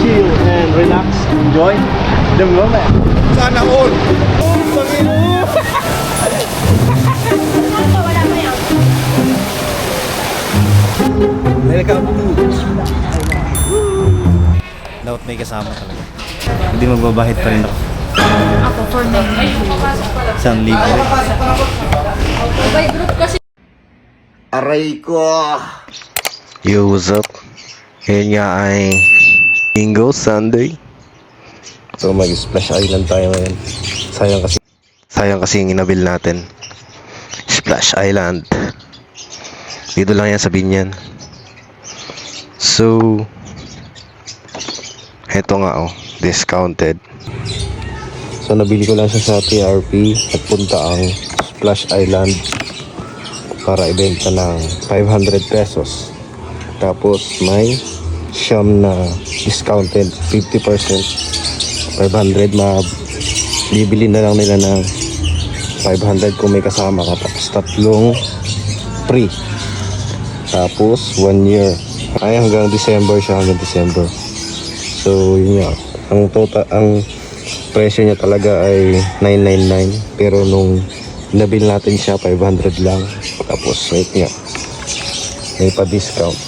Chill and relax, enjoy the moment. Sana all. Welcome to Dapat may kasama talaga. Hindi magbabahid pa rin ako. Ako for 9. Isang libo rin. By group kasi. Aray ko. Yo, what's up? Ngayon nga ay Bingo Sunday. So mag-splash island tayo ngayon. Sayang kasi yung inabil natin. Splash Island. Dito lang yan sa Binyan. So heto nga discounted. So nabili ko lang siya sa TRP at punta ang Splash Island para ibenta ng 500 pesos. Tapos may siyam na discounted 50%. 500 bibili na lang nila ng 500 kung may kasama ka. Tapos tatlong free. Tapos 1 year. Ay hanggang December siya, hanggang December. So yun nga. Ang presyo niya talaga ay 999. Pero nung nabil natin siya 500 lang. Tapos wait nga. May pa-discount.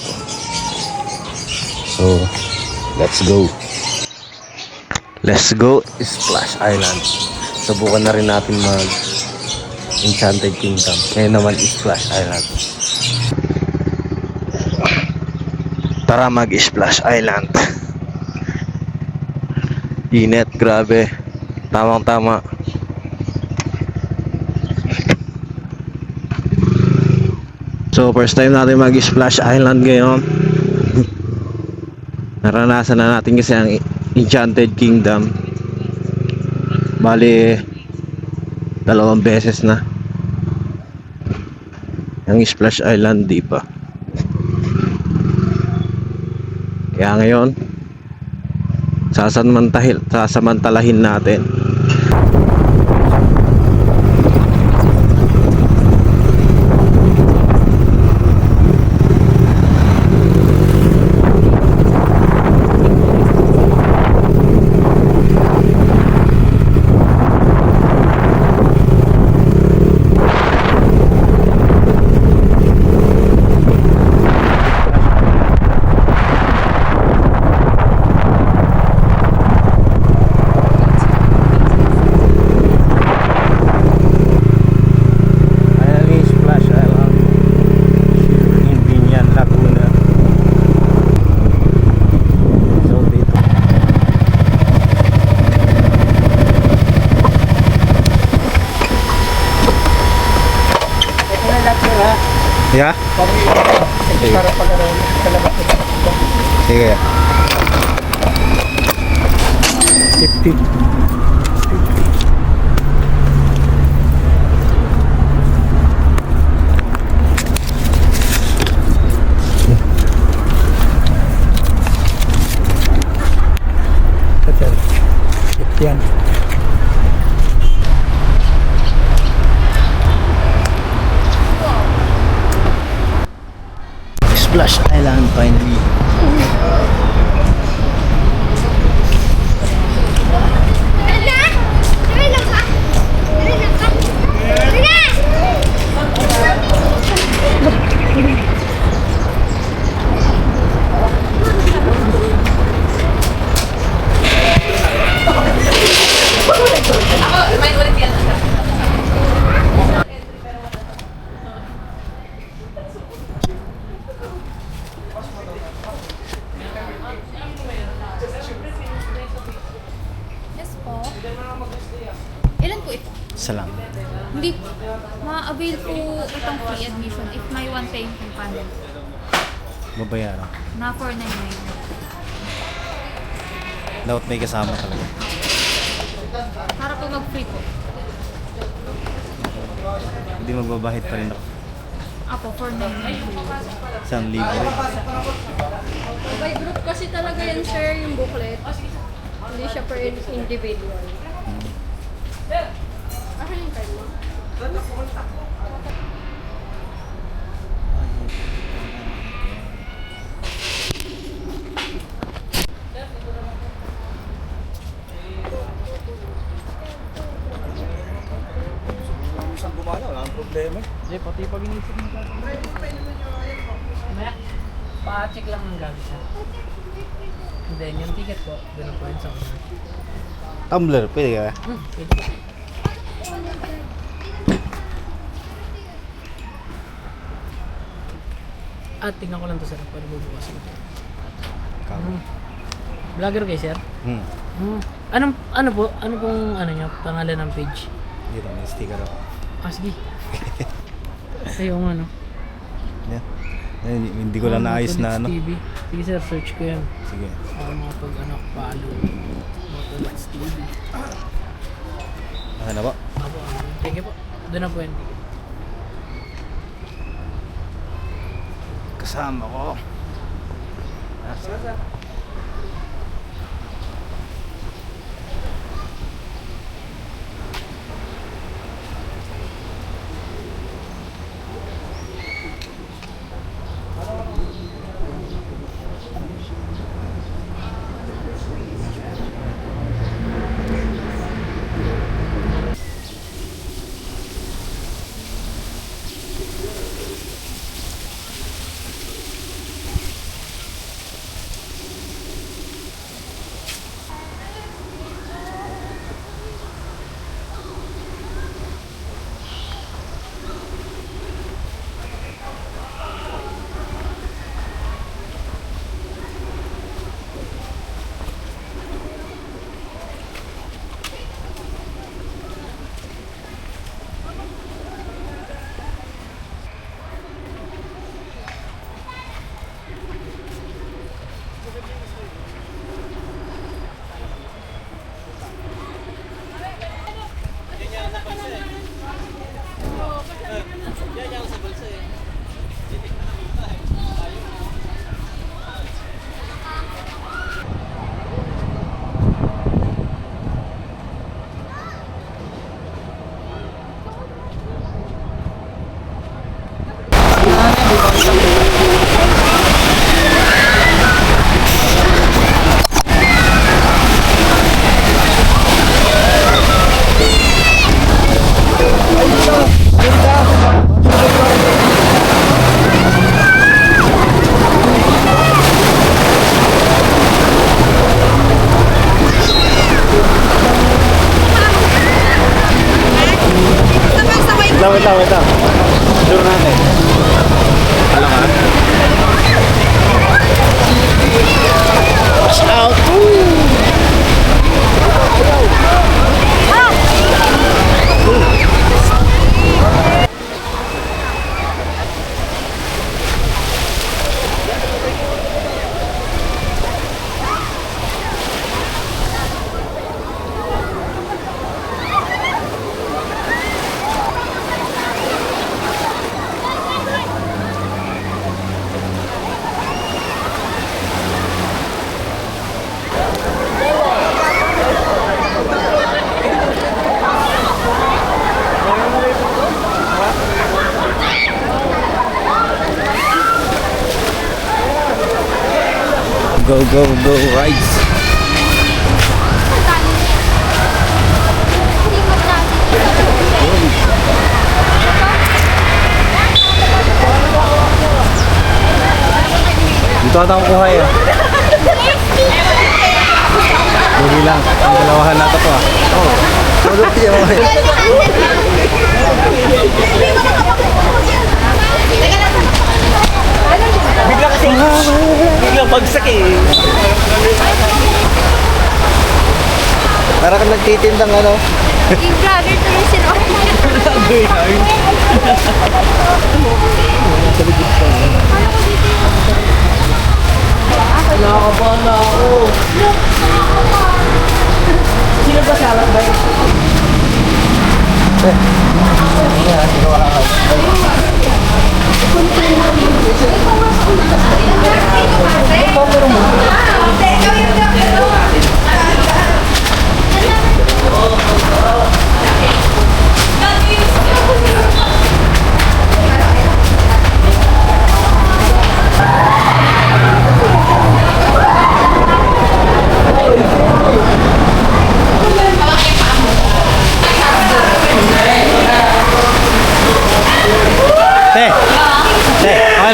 So let's go. Let's go Splash Island. Subukan na rin natin mag Enchanted Kingdom. Ngayon naman Splash Island. Tara mag Splash Island. Init, grabe. Tamang tama. So first time natin mag Splash Island ngayon. Naranasan na natin kasi ang Enchanted Kingdom. Bali 2 beses na. Ang Splash Island di pa. Kaya ngayon sasamantalahin natin. Yeah? Para pag kalabas. Sige. 50. Yan. Splash Island finally. Ilan po ito? Isa lang. Hindi, ma-avail po itong free admission if may one time yung panel Babayaran. na 499. Dapat may kasama talaga. Para po mag-free po. Hindi magbabahid pa rin ako. Ako, 499. Isang libo rin. By group kasi talaga yan, sir, yung booklet. Hindi siya per individual. Asan yung time mo? Isang gumana, wala ang problema. Hindi, pati pag inisip mo Pa-check lang ng gamit siya. And then, yung ticket po, doon po yun sa una. Tumbler, pwede ka? Pwede. Tingnan ko lang to sir, para bubukas ko. Vlogger kayo sir? Ano pong pangalan ng page? Dito, may sticker ako. Sige. Ayaw nga no. Yeah. Hindi ko lang naayos na ano. TV. Sige sir, search ko yan. Sige. Mga follow. Motolets TV. Okay na ba? Thank you po. Doon na po yan. Kasama ko. Wait lang. Sure natin. Alam ka? Watch out! Go, rides! Dito ata ako kuha eh. Bugi lang, ang dalawahan nato to ah. Oo. Malupi ako eh. Bigla kasi bigla bagsak eh. Para kang nagtitindang ano. Yung brother to yung Nakakabahan na ako. Sino ba sa alam ba yun?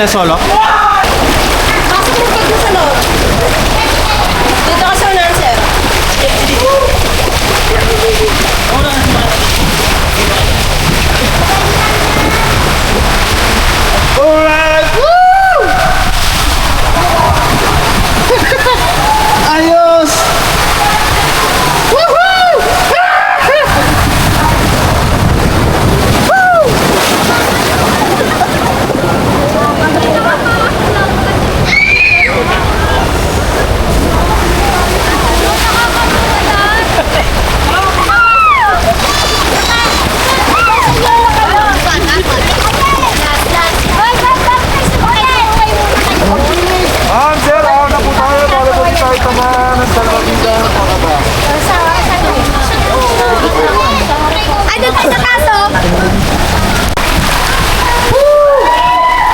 na solo? Pasok mo pag sa loob. Dito ka sa unahan, sir. Alright! Woo! Ayos! Woohoo! Ay, doon tayo sa kaso.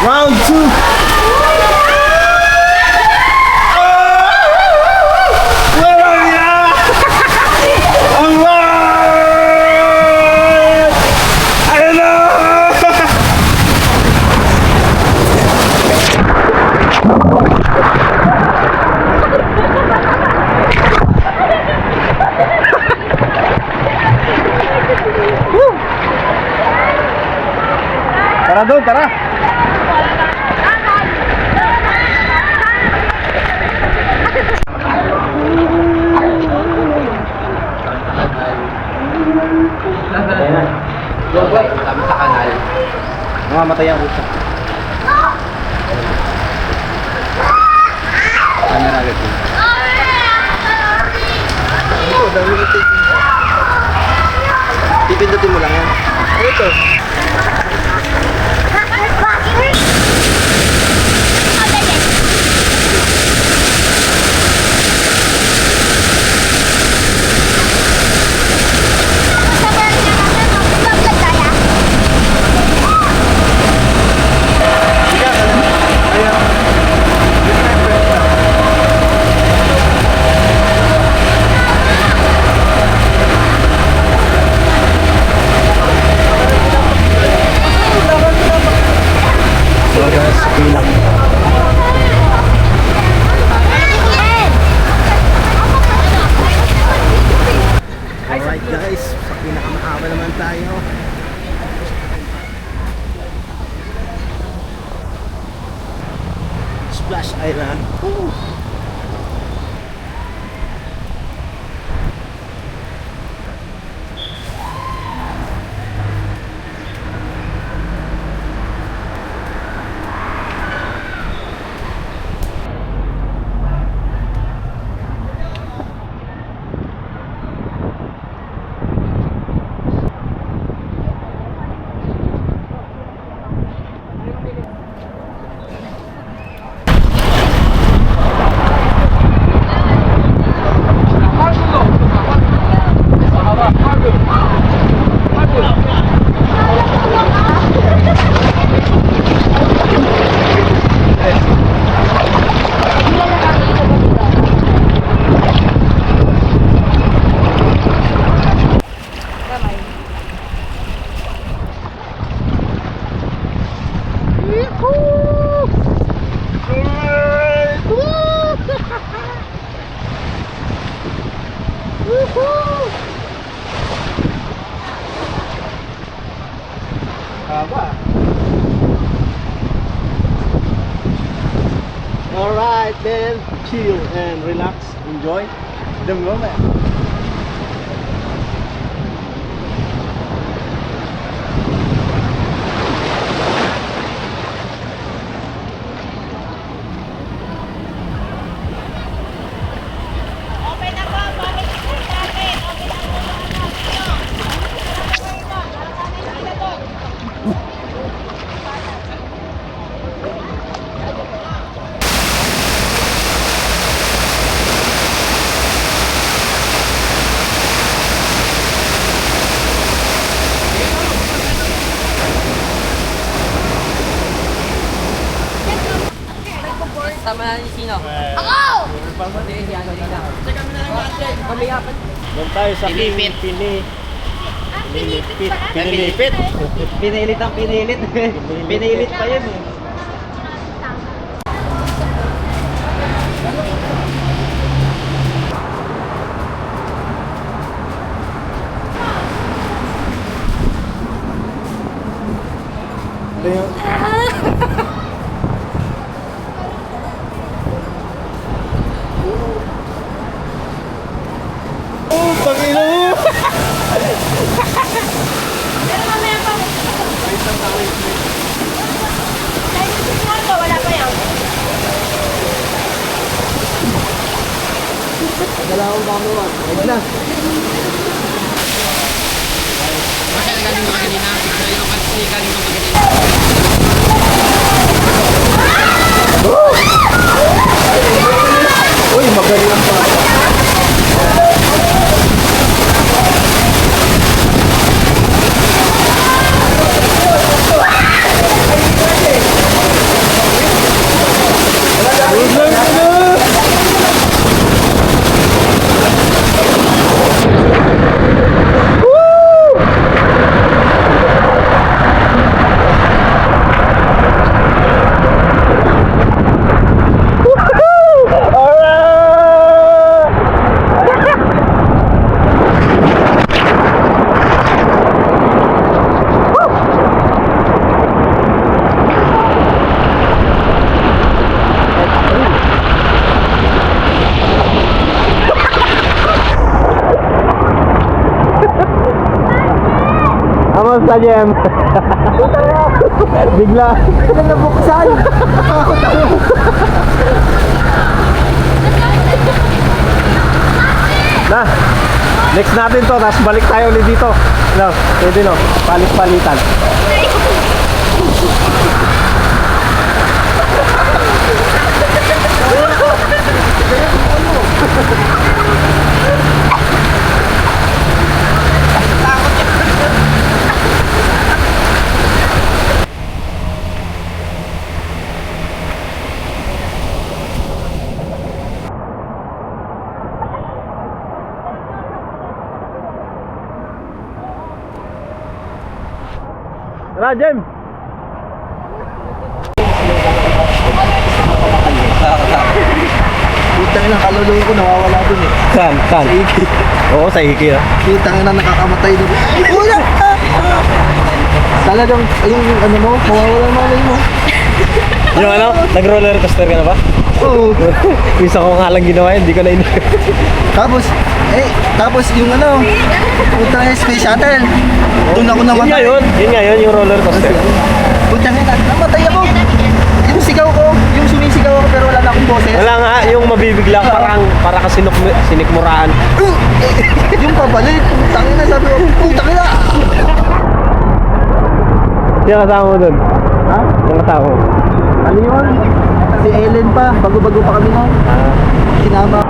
Round 2! Where are ya? Alright! Ayun na! Tara doon, tara! Mamamatay ang utak. Camera agad yun. Pipindutin mo lang yan. Ano ito? Alright guys, sa pinakamahaba naman tayo. Splash Island. Woo! Alright then, chill and relax, enjoy the moment. Tama na ni Sino? Ako! Doon tayo sa Pinilipit. Pinilipit. Pinilit ang pinilit. Pinilit pa yun eh. Ito yung... Oh, pangino mo! Pero mamaya pa. Kahit susunod ko, wala pa yan. Wala akong mamawa. Wait lang. Uy, magaling ang pa. Kamusta, Jem? Bigla. Bigla nabuksan. Na, next natin to, tapos balik tayo ulit dito. No, pwede no, palit-palitan. Tara, Jem! Putang ina, kaluluwa ko nawawala dun eh. Saan? Saan? Oo, sa Iki ah. Putang ina, nakakamatay dun. Wala! Talagang, yung ano mo, mawawala ang malay mo. Yung ano, nag-roller coaster ka na ba? Oo. Isa ko nga lang ginawa yun, hindi ko na Tapos yung ano, putang ina, space shuttle. Doon ako Yun nga namatay. yun, yung roller coaster. Putang ina, namatay ako. Yung sigaw ko, yung sumisigaw ako pero wala na akong boses. Wala nga, yung mabibigla, para ka sinikmuraan. Yung pabalik, putang ina, sabi ko, putang ina. Yung kasama mo dun? Ha? Yung kasama mo? Ano yun? Si Ellen pa, bago-bago pa kami noon. Sinama.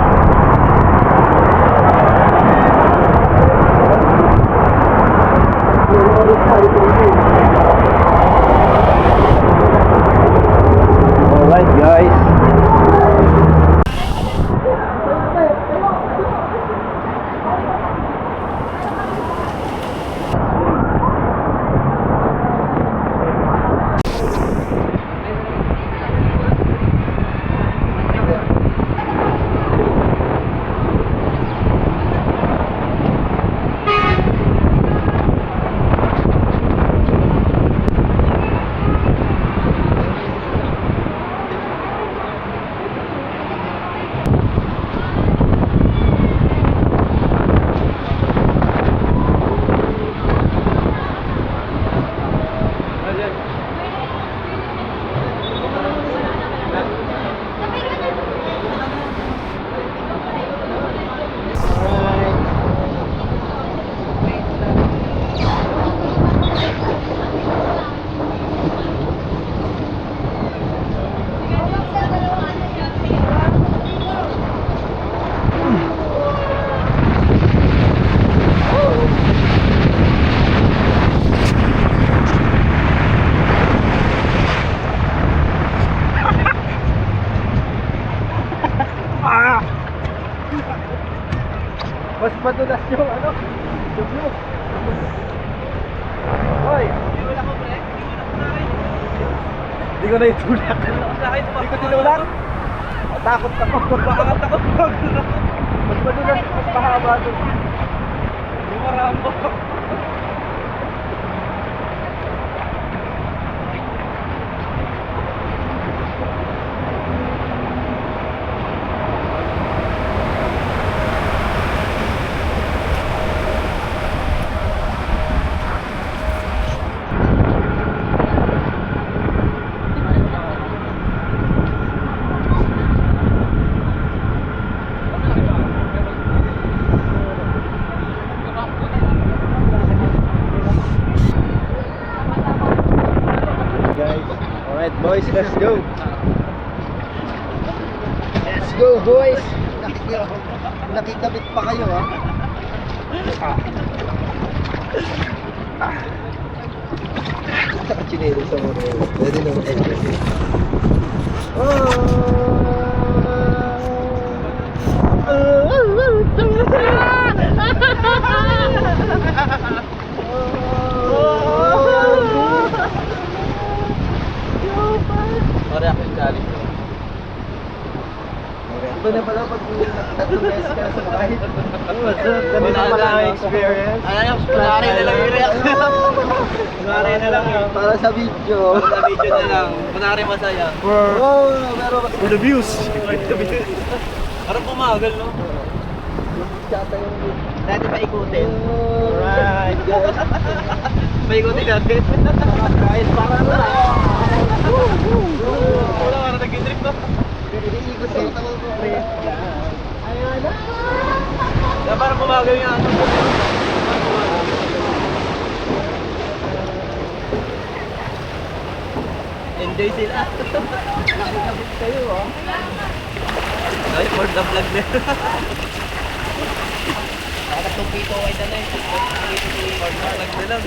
Alright guys. Mas madulas yung ano, yung blue. Hoy, Hindi ko na itulak. hindi ko tinulak. Takot ako. Bakit takot ako? Mas madulas, mas mahaba doon. Yung maramo. Alright boys, let's go. Let's go, boys! Nakikabit pa kayo, ha? Nakachinedo sa mga. Pwede na Pare ako yung galing. Iba na pala pag tatlong beses ka na sa bahay. Wala na ang experience. Kunwari na lang yung reaction. Kunwari na lang yun. Para sa video. Sa video na lang. Kunwari masaya. Oh, pero For the views. Parang pumagal, no? tsata yung Dati pa ikutin. Alright. Paikutin natin. Kahit para na. Wala ka na nag-trip ba? iniikot sa ito ko. Kaya parang pumagal nga. Enjoy sila. Nakikabit kayo, oh. Ay, for the vlog na. Nakatong pito ay dala eh. For the vlog na lang.